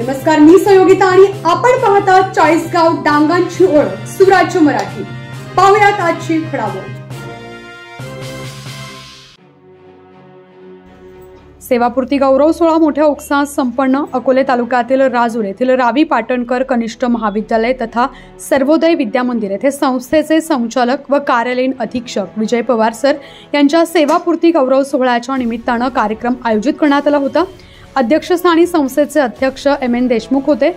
नमस्कार, मी संयोगिता आणि आपण पाहता चाळीसगाव डांगांची ओळख सुराज्य मराठी। पाहुयात आजची घडामोड। सेवापूर्ती गौरव सोहळा मोठ्या उत्साहात संपन्न। अकोले तालुक्यातील राजूर येथील रावी पाटणकर कनिष्ठ महाविद्यालय तथा सर्वोदय विद्या मंदिर येथे संस्थेचे संचालक व कार्यालयीन अधीक्षक विजय पवार सर यांच्या सेवापूर्ती गौरव सोहळ्याच्या निमित्ताने कार्यक्रम आयोजित करण्यात आला होता। अध्यक्षस्थानी संस्थेचे अध्यक्ष एम.एन. देशमुख होते।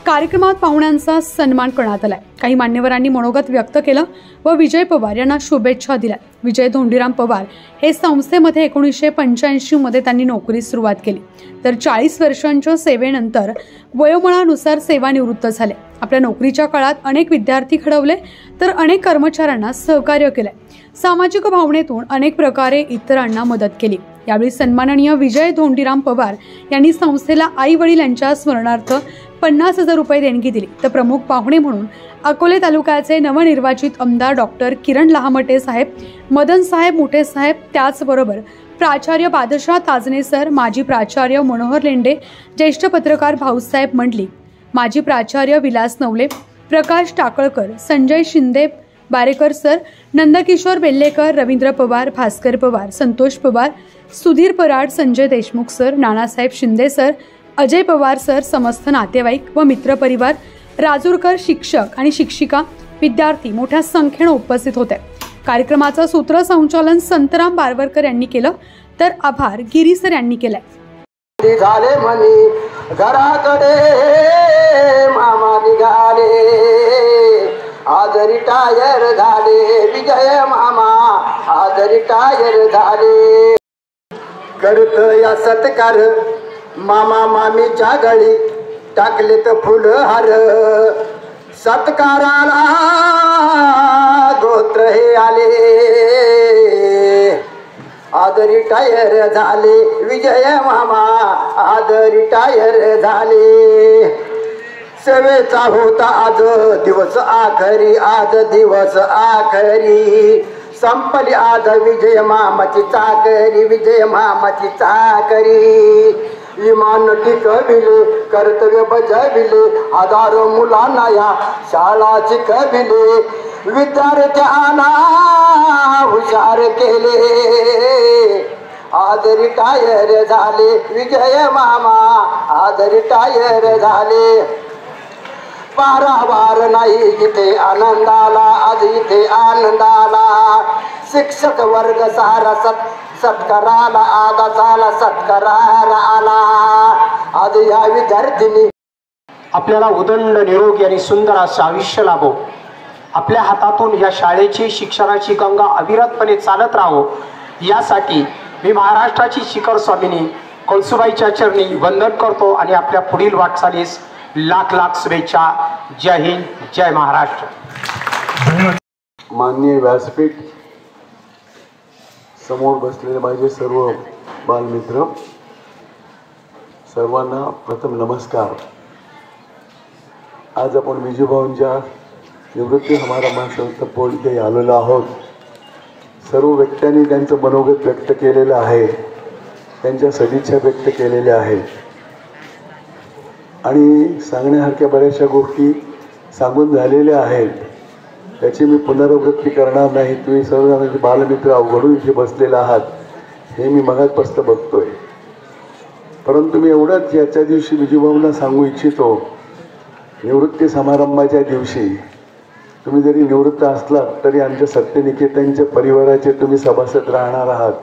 कार्यक्रमात पाहुण्यांचा सन्मान करण्यात आला। काही मान्यवरांनी मनोगत व्यक्त केलं व विजय पवार यांना शुभेच्छा दिल्या। विजय धोंडीराम पवार हे संस्थेमध्ये 1985 मध्ये त्यांनी नोकरीस सुरुवात केली, तर 40 वर्षांच्या सेवेनंतर वयोमनानुसार सेवानिवृत्त झाले। आपल्या नोकरीच्या काळात अनेक विद्यार्थी घडवले तर अनेक कर्मचाऱ्यांना सहकार्य केले। सामाजिक भावनेतून अनेक प्रकारे इतरांना मदत केली। यावेळी सन्माननीय विजय धोंडीराम पवार यांनी संस्थेला आई वडील यांच्या स्मरणार्थ 50,000 रुपये देणगी दिली। तर प्रमुख पाहुणे म्हणून अकोले तालुक्याचे नवनिर्वाचित आमदार डॉक्टर किरण लहामटे साहेब, मदन साहेब मोठे साहेब, त्याचबरोबर प्राचार्य बादशाह ताजने सर, माजी प्राचार्य मनोहर लेंडे, ज्येष्ठ पत्रकार भाऊसाहेब मंडलिक, माजी प्राचार्य Vilas Navale, Prakash Takalkar, Sanjay Shinde Barekar sir, Nandkishor Bellekar, Ravindra Pawar, Bhaskar Pawar, Santosh Pawar, Sudhir Parad, Sanjay Deshmukh sir, Nanasaheb Shinde sir, Ajay Pawar sir, समस्त नातेवाईक व मित्रपरिवार, राजूरकर शिक्षक आणि शिक्षिका, विद्यार्थी मोठ्या संख्येने उपस्थित होते। कार्यक्रमाचं सूत्रसंचालन संतराम बारवरकर यांनी केलं, तर आभार गिरी सर यांनी केलाय। झाले मनी घराकडे मामा निघाले, आज रिटायर झाले विजय मामा, आज रिटायर झाले। करत या सत्कार मामा मामीच्या गळी, टाकले तर फुलहार, सत्काराला गोत्र हे आले, आज रिटायर झाले विजय मामा, आज रिटायर झाले। सेवेचा होता आज दिवस आखरी, आज दिवस आखरी, संपली आज विजय मामाची चाकरी, विजय मामाची चाकरी। इमान टिकविले, कर्तव्य बजाविले, हजारो मुलांना या शाळा शिकविले, विद्यार्थ्यांना हुशार केले, आज रिटायर झाले विजय मामा, आज रिटायर झाले। पारावार नाही इथे आनंदाला, आज इथे आनंदाला, शिक्षक वर्ग सारा सत्काराला आदा झाला, सत्काराला आला। आज या विद्यार्थ्यांनी आपल्याला उदंड निरोगी आणि सुंदर असं आयुष्य लाभो, आपल्या हातातून या शाळेची शिक्षणाची गंगा अविरतपणे चालत राहो, यासाठी मी महाराष्ट्राची शिखर स्वामिनी कळसुबाईच्या चरणी वंदन करतो आणि आपल्या पुढील वाटचालीस लाख लाख शुभेच्छा। जय हिंद, जय महाराष्ट्र। माननीय व्यासपीठ, समोर बसलेले माझे सर्व बालमित्र, सर्वांना प्रथम नमस्कार। आज आपण विजूभाऊंच्या निवृत्ती समारंभानिमित्त इथे आलेलो आहोत। सर्व व्यक्तींनी त्यांचं मनोगत व्यक्त केलेलं आहे, त्यांच्या सदिच्छा व्यक्त केलेल्या आहेत आणि सांगण्यासारख्या बऱ्याचशा गोष्टी सांगून झालेल्या आहेत, त्याची मी पुनरावृत्ती करणार नाही। तुम्ही सर्वजणांचे बालमित्र अवघडून इथे बसलेला आहात हे मी मगाचपासून बघतोय, परंतु मी एवढंच याच्या दिवशी विजूभाऊंना सांगू इच्छितो, निवृत्ती समारंभाच्या दिवशी तुम्ही जरी निवृत्त असलात तरी आमच्या सत्यनिकेतनच्या परिवाराचे तुम्ही सभासद राहणार आहात,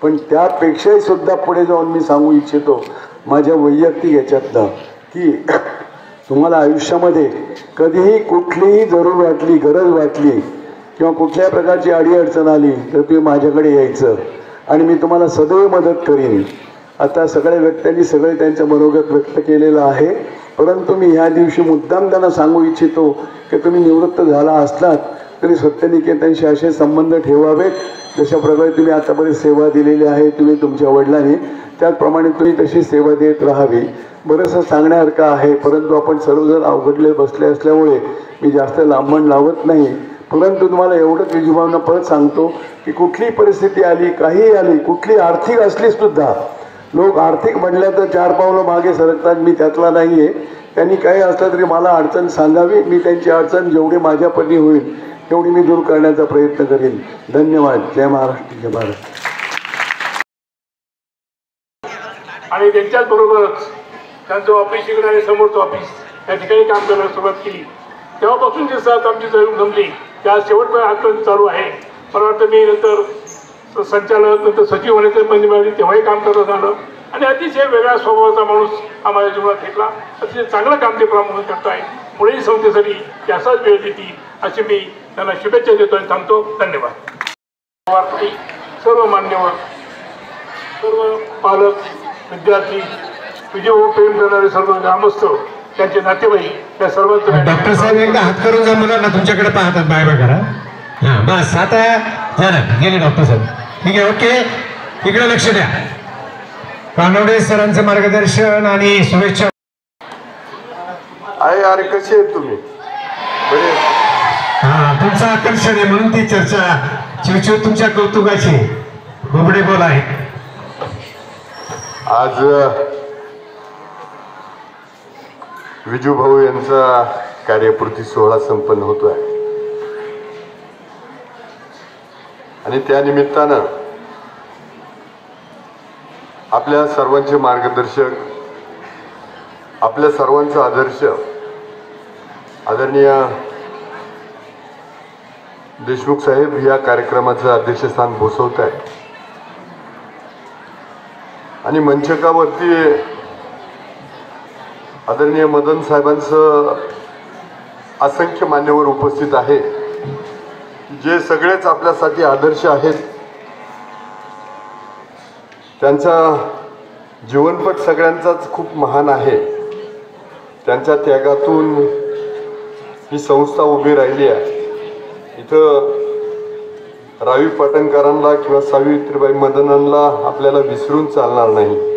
पण त्यापेक्षाही सुद्धा पुढे जाऊन मी सांगू इच्छितो माझ्या वैयक्तिक याच्यातनं की तुम्हाला आयुष्यामध्ये कधीही कुठलीही जरूर वाटली, गरज वाटली किंवा कुठल्याही प्रकारची अडीअडचण आली तर तुम्ही माझ्याकडे यायचं आणि मी तुम्हाला सदैव मदत करीन। आता सगळ्या व्यक्तींनी सगळे त्यांचं मनोगत व्यक्त केलेलं आहे, परंतु मी ह्या दिवशी मुद्दाम त्यांना सांगू इच्छितो की तुम्ही निवृत्त झाला असलात तरी सत्यनिकेतनशी असे संबंध ठेवावेत, जशा प्रकारे तुम्ही आतापर्यंत सेवा दिलेली आहे तुम्ही तुमच्या वडिलांनी, त्याचप्रमाणे तुम्ही तशी सेवा देत राहावी। बरंचसं सांगण्यासारखं आहे, परंतु आपण सर्वजण अवघडले बसले असल्यामुळे मी जास्त लांबण लावत नाही, परंतु तुम्हाला एवढंच विजूभाऊंना परत सांगतो की कुठलीही परिस्थिती आली, काही आली, कुठली आर्थिक असली सुद्धा लोक आर्थिक म्हटलं तर 4 पावलं मागे सरकतात, मी त्यातला नाही आहे. त्यांनी काही असलं तरी मला अडचण सांगावी, मी त्यांची अडचण जेवढी माझ्या परी होईल तेवढी मी दूर करण्याचा प्रयत्न करेन. धन्यवाद. जय महाराष्ट्र, जय भारत. आणि त्यांच्याच बरोबरच त्यांचं ऑफिस इकडे आणि समोरचं ऑफिस या ठिकाणी काम करायला सुरुवात केली. तेव्हापासून जे साथ आमची जमली त्या शेवटपर्यंत आजपर्यंत चालू आहे. मला वाटतं मी नंतर संचालक नंतर सचिव होण्याचं म्हणजे तेव्हाही काम करत आलं आणि अतिशय वेगळ्या स्वभावाचा माणूस आम्हाला जीवनात घेतला. अतिशय चांगलं काम ते प्रामुख्याने करत आहे. पुढेही संस्थेसाठी ते असाच वेळ देतील अशी मी त्यांना शुभेच्छा देतो आणि थांबतो. धन्यवाद. सर्व मान्यवर, सर्व पालक, विद्यार्थी, विजय प्रेम करणारे सर्व ग्रामस्थ, त्यांचे नातेवाईक, या सर्वांचं. डॉक्टर साहेब एकदा हात करून जा, मुलांना तुमच्याकडे पाहतात, बाय बाय करा. हां बस, आता झालं, गेले डॉक्टर साहेब. ठीक आहे, ओके. इकडे लक्ष द्या. कानवडे सरांचं मार्गदर्शन आणि शुभेच्छा. आहे अरे, कसे आहेत तुम्ही? बरे. हा, तुमचं आकर्षण आहे म्हणून ती चर्चा. चिवचिव तुमच्या कौतुकाची बोबडे बोल आहे. आज विजू भाऊ यांचा कार्यपूर्ती सोहळा संपन्न होतोय आणि त्या निमित्तानं आपल्या सर्वांचे मार्गदर्शक, आपल्या सर्वांचा आदर्श आदरणीय देशमुख साहेब या कार्यक्रमाचं अध्यक्षस्थान भूषवत आहे आणि मंचकावरती आदरणीय मदन साहेबांचं असंख्य मान्यवर उपस्थित आहे, जे सगळेच आपल्यासाठी आदर्श आहेत. त्यांचा जीवनपट सगळ्यांचाच खूप महान आहे. त्यांच्या त्यागातून ही संस्था उभी राहिली आहे. इथं रावी पाटणकरांना किंवा सावित्रीबाई मदनांना आपल्याला विसरून चालणार नाही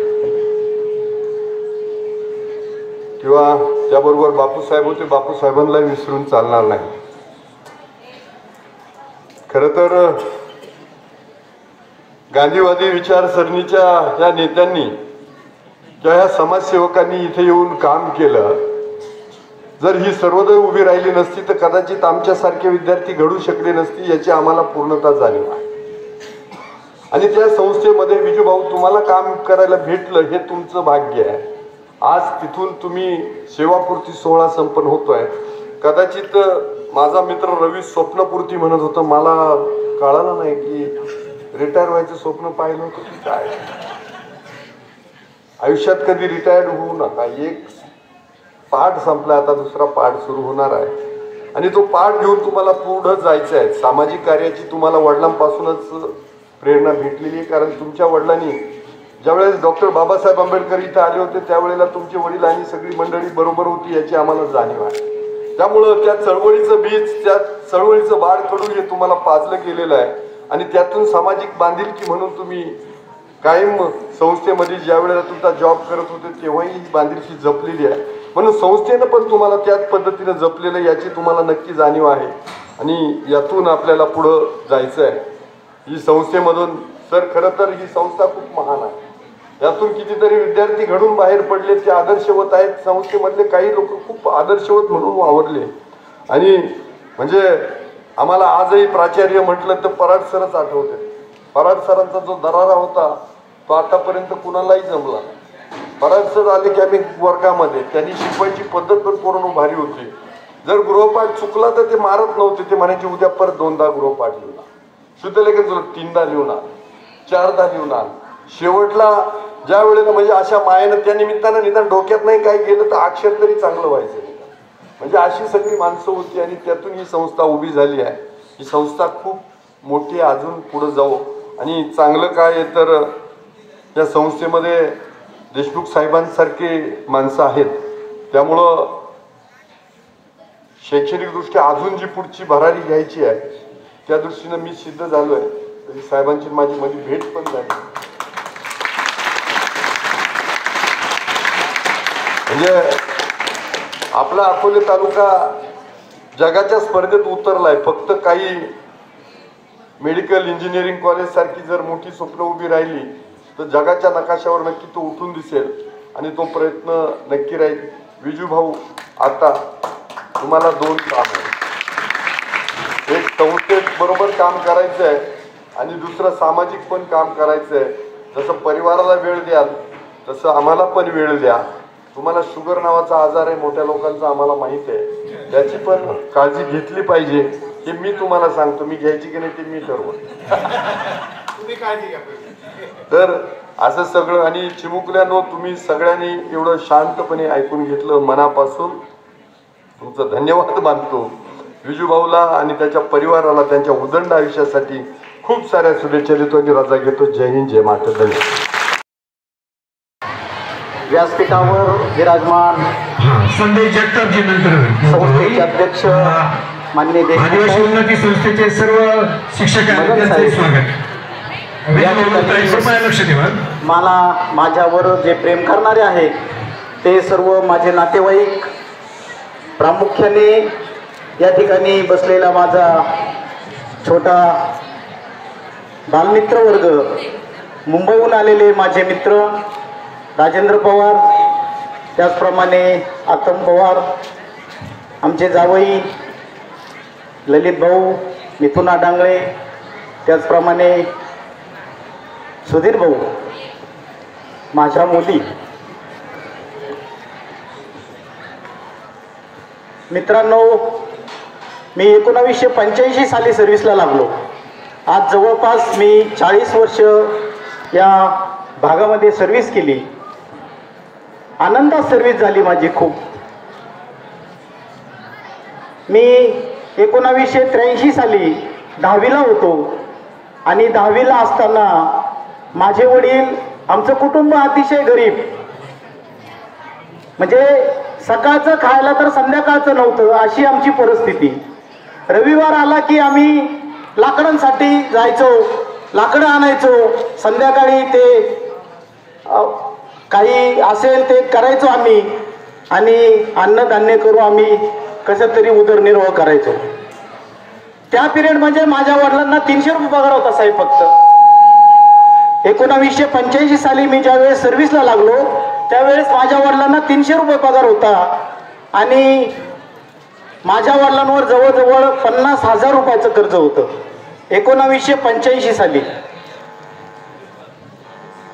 किंवा त्याबरोबर बापूसाहेब होते, बापूसाहेबांना विसरून चालणार नाही. खरं तर गांधीवादी विचारसरणीच्या या नेत्यांनी किंवा या समाजसेवकांनी इथे येऊन काम केलं. जर ही सर्वोदय उभी राहिली नसती तर कदाचित आमच्यासारखे विद्यार्थी घडू शकले नसती, याची आम्हाला पूर्णता जाणीव आहे. आणि त्या संस्थेमध्ये विजूभाऊ तुम्हाला काम करायला भेटलं हे तुमचं भाग्य आहे. आज तिथून तुम्ही सेवापूर्ती सोहळा संपन्न होतोय. कदाचित माझा मित्र रवी स्वप्नपूर्ती म्हणत होता, मला कळालं नाही की रिटायर व्हायचं स्वप्न पाहिलं होतं की काय. आयुष्यात कधी रिटायर्ड होऊ नका. एक पाठ संपला, आता दुसरा पाठ सुरू होणार आहे आणि तो पाठ घेऊन तुम्हाला पुढे जायचं आहे. सामाजिक कार्याची तुम्हाला वडिलांपासूनच प्रेरणा भेटलेली आहे, कारण तुमच्या वडिलांनी ज्यावेळेस डॉक्टर बाबासाहेब आंबेडकर इथे आले होते त्यावेळेला तुमचे वडील आणि सगळी मंडळी बरोबर होती, याची आम्हाला जाणीव आहे. त्यामुळं त्या चळवळीचं बीज, त्या चळवळीचं बाळ कडू हे तुम्हाला पाजलं गेलेलं आहे आणि त्यातून सामाजिक बांधिलकी म्हणून तुम्ही कायम संस्थेमध्ये ज्या वेळेला तुमचा जॉब करत होते तेव्हाही ही बांधिलकी जपलेली आहे. म्हणून संस्थेनं पण तुम्हाला त्याच पद्धतीनं जपलेलं, याची तुम्हाला नक्की जाणीव आहे आणि यातून आपल्याला पुढं जायचं आहे. ही संस्थेमधून सर, खरं तर ही संस्था खूप महान आहे. यातून कितीतरी विद्यार्थी घडून बाहेर पडले, ते आदर्शवत आहेत. संस्थेमधले काही लोक खूप आदर्शवत म्हणून वावरले आणि म्हणजे आम्हाला आजही प्राचार्य म्हटलं तर पराड सरच आठवते. पराड सरांचा जो दरारा होता तो आतापर्यंत कुणालाही जमला. पराड सर आले की आम्ही वर्गामध्ये, त्यांनी शिकवायची पद्धत पण पूर्ण भारी होती. जर गृहपाठ चुकला तर ते मारत नव्हते, ते म्हणायचे उद्या परत 2दा गृहपाठ लिहून आण. शुद्धलेखन तुला 3दा लिहून आण, 4दा लिहून आण. शेवटला ज्या वेळेला म्हणजे अशा मायेनं त्या निमित्तानं निदान डोक्यात नाही काय गेलं तर अक्षर तरी चांगलं व्हायचं. म्हणजे अशी सगळी माणसं होती आणि त्यातून ही संस्था उभी झाली आहे. ही संस्था खूप मोठी, अजून पुढे जाऊ. आणि चांगलं काय आहे तर या संस्थेमध्ये देशमुख साहेबांसारखे माणसं आहेत. त्यामुळं शैक्षणिकदृष्ट्या अजून जी पुढची भरारी घ्यायची आहे त्या दृष्टीनं मी सिद्ध झालो आहे. साहेबांची माझी मध्ये भेट पण झाली. म्हणजे आपला अकोले तालुका जगाच्या स्पर्धेत उतरलाय. फक्त काही मेडिकल इंजिनिअरिंग कॉलेज सारखी जर मोठी स्वप्न उभी राहिली तर जगाच्या नकाशावर नक्की तो उठून दिसेल आणि तो प्रयत्न नक्की राहील. विजू भाऊ, आता तुम्हाला 2 काम आहे. एक संस्थेत बरोबर काम करायचं आहे आणि दुसरं सामाजिक पण काम करायचं आहे. जसं परिवाराला वेळ द्याल तसं आम्हाला पण वेळ द्या. तुम्हाला शुगर नावाचा आजार आहे मोठ्या लोकांचा, आम्हाला माहीत आहे. त्याची पण काळजी घेतली पाहिजे. हे मी तुम्हाला सांगतो, मी घ्यायची की नाही ते मी ठरवतो. तुम्ही काळजी घ्या. तर असं सगळं. आणि चिमुकल्यानो, तुम्ही सगळ्यांनी एवढं शांतपणे ऐकून घेतलं, मनापासून तुमचं धन्यवाद मानतो. विजू भाऊला आणि त्याच्या परिवाराला त्यांच्या उदंड आयुष्यासाठी खूप साऱ्या शुभेच्छा देतो आणि रजा घेतो. जय हिंद, जय महाराष्ट्र. धन्यवाद. व्यासपीठावर विराजमान संदेश जगतापजी नंतर संस्थेचे अध्यक्ष माननीय आदिवासी उन्नती संस्थेचे सर्व शिक्षक यांचे स्वागत. लक्ष देवा. मला माझ्यावर जे प्रेम करणारे आहेत ते सर्व माझे नातेवाईक, प्रामुख्याने या ठिकाणी बसलेला माझा छोटा बालमित्र वर्ग, मुंबईहून आलेले माझे मित्र राजेंद्र पवार, त्याचप्रमाणे आतम पवार, आमचे जावई ललित भाऊ, मिथुन आडांगळे, त्याचप्रमाणे सुधीर भाऊ, माझ्या मुली. मित्रांनो, मी 1985 साली सर्व्हिसला लागलो. आज जवळपास मी 40 वर्ष या भागामध्ये सर्व्हिस केली. आनंदात सर्व्हिस झाली माझी खूप. मी 1983 साली 10वीला होतो आणि 10वीला असताना माझे वडील, आमचं कुटुंब अतिशय गरीब, म्हणजे सकाळचं खायला तर संध्याकाळचं नव्हतं अशी आमची परिस्थिती. रविवार आला की आम्ही लाकडांसाठी जायचो, लाकडं आणायचो, संध्याकाळी ते काही असेल ते करायचो आम्ही आणि अन्नधान्य करू आम्ही कसं तरी उदरनिर्वाह करायचो. त्या पिरियड म्हणजे माझ्या वडिलांना 300 रुपये पगार होता साहेब फक्त. 1985 साली मी ज्यावेळेस सर्व्हिसला लागलो त्यावेळेस माझ्या वडिलांना 300 रुपये पगार होता आणि माझ्या वडिलांवर जवळजवळ 50,000 रुपयाचं कर्ज होतं 1985 साली.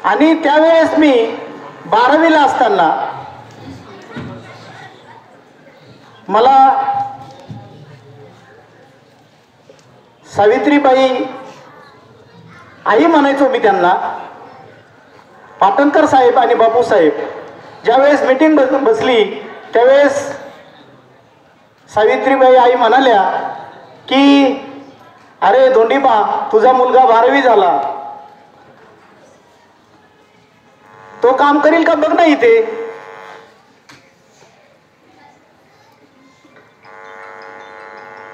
आणि त्यावेळेस मी 12वीला असताना मला सावित्रीबाई आई म्हणायचो मी त्यांना, पाटणकर साहेब आणि बापू साहेब. ज्यावेळेस मीटिंग बसली त्यावेळेस सावित्रीबाई आई म्हणाल्या की अरे धोंडीबा, तुझा मुलगा 12वी झाला, तो काम करील का बघ ना इथे.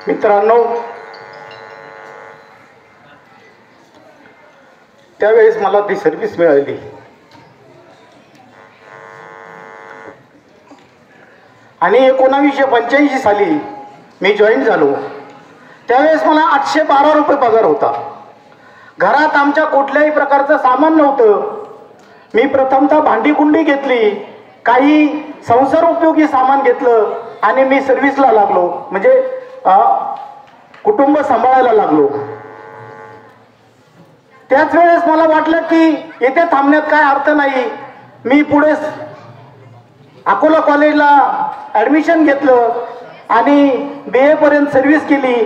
मित्रांनो, त्यावेळेस मला ती सर्व्हिस मिळाली आणि 1985 साली मी जॉईन झालो. त्यावेळेस मला 812 रुपये पगार होता. घरात आमच्या कुठल्याही प्रकारचं सामान नव्हतं. मी प्रथमतः भांडी-कुंडी घेतली, काही संसार उपयोगी सामान घेतलं आणि मी सर्व्हिसला लागलो, म्हणजे कुटुंब सांभाळायला लागलो. त्याच वेळेस मला वाटलं की येथे थांबण्यात काय अर्थ नाही. मी पुढे अकोला कॉलेजला ॲडमिशन घेतलं आणि BA पर्यंत सर्व्हिस केली.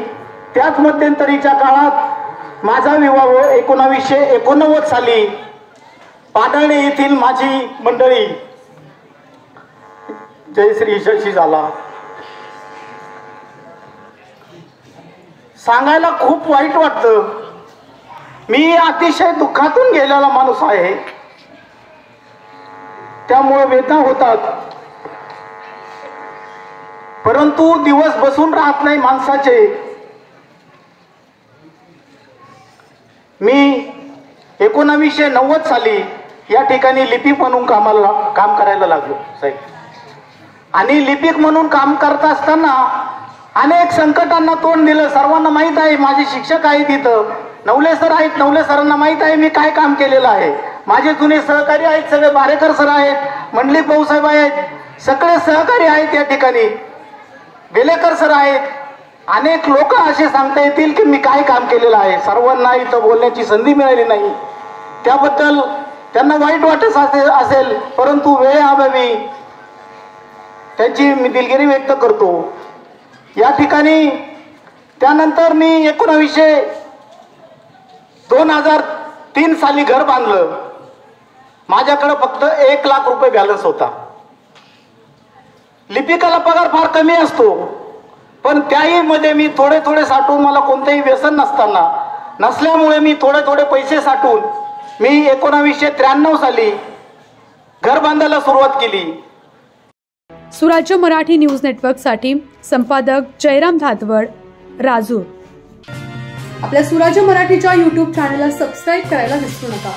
त्याच मध्यंतरीच्या काळात माझा विवाह 1989 साली पाडळणे येथील माझी मंडळी जयश्री यशस्वी झाला. सांगायला खूप वाईट वाटतं. मी अतिशय दुःखातून गेलेला माणूस आहे, त्यामुळे वेदना होतात. परंतु दिवस बसून राहत नाही माणसाचे. मी 1990 साली या ठिकाणी लिपिक म्हणून काम करायला लागलो साहेब. आणि लिपिक म्हणून काम करत असताना अनेक संकटांना तोंड दिलं. सर्वांना माहीत आहे, माझे शिक्षक आहेत इथं, नवले सर आहेत, नवले सरांना माहीत आहे मी काय काम केलेलं आहे. माझे जुने सहकारी आहेत, सगळे बारेकर सर आहेत, मंडलिक भाऊसाहेब आहेत, सगळे सहकारी आहेत या ठिकाणी, बेलेकर सर आहेत. अनेक लोक असे सांगता येतील की मी काय काम केलेलं आहे. सर्वांना इथं बोलण्याची संधी मिळाली नाही, त्याबद्दल त्यांना वाईट वाटत असेल, परंतु वेळेअभावी त्यांची मी दिलगिरी व्यक्त करतो. या ठिकाणी त्यानंतर मी 2003 साली घर बांधलं. माझ्याकडे फक्त 1 लाख रुपये बॅलन्स होता. लिपिकाला पगार फार कमी असतो, पण त्याही मध्ये मी थोडे साठवून, मला कोणतेही व्यसन नसल्यामुळे मी थोडे पैसे साठवून मी 1993 साली घर बांधायला सुरुवात केली. सुराज्य मराठी न्यूज नेटवर्कसाठी संपादक जयराम धातवड, राजूर. आपल्या सुराज्य मराठीच्या YouTube चॅनलला सबस्क्राईब करायला विसरू नका.